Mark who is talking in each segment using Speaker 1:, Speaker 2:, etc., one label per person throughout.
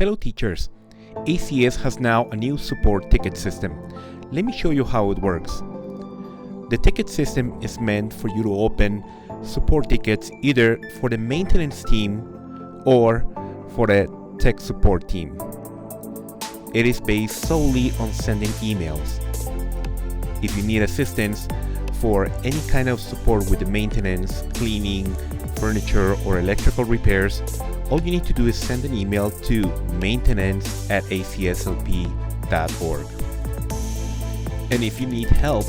Speaker 1: Hello teachers! ACS has now a new support ticket system. Let me show you how it works. The ticket system is meant for you to open support tickets either for the maintenance team or for the tech support team. It is based solely on sending emails. If you need assistance for any kind of support with the maintenance, cleaning, furniture, or electrical repairs, all you need to do is send an email to maintenance@acslp.org. And if you need help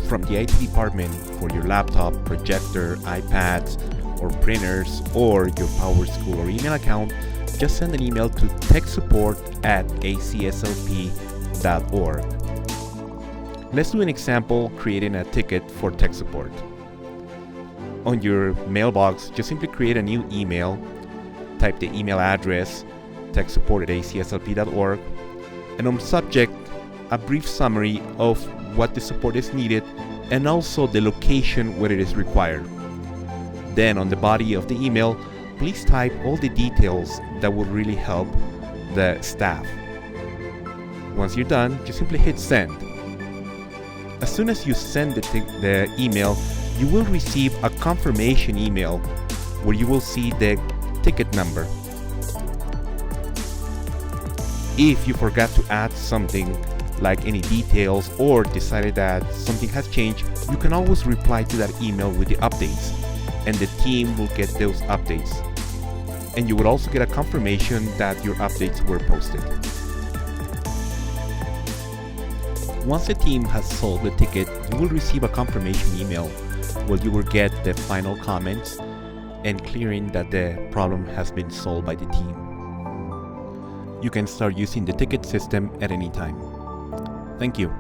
Speaker 1: from the IT department for your laptop, projector, iPads, or printers, or your PowerSchool or email account, just send an email to techsupport@acslp.org. Let's do an example creating a ticket for tech support. On your mailbox, just simply create a new email, type the email address, techsupport@acslp.org, and on subject, a brief summary of what the support is needed and also the location where it is required. Then on the body of the email, please type all the details that will really help the staff. Once you're done, just simply hit send. As soon as you send the email, you will receive a confirmation email where you will see the ticket number. If you forgot to add something like any details or decided that something has changed, you can always reply to that email with the updates, and the team will get those updates. And you will also get a confirmation that your updates were posted. Once the team has solved the ticket, you will receive a confirmation email where you will get the final comments and clearing that the problem has been solved by the team. You can start using the ticket system at any time. Thank you.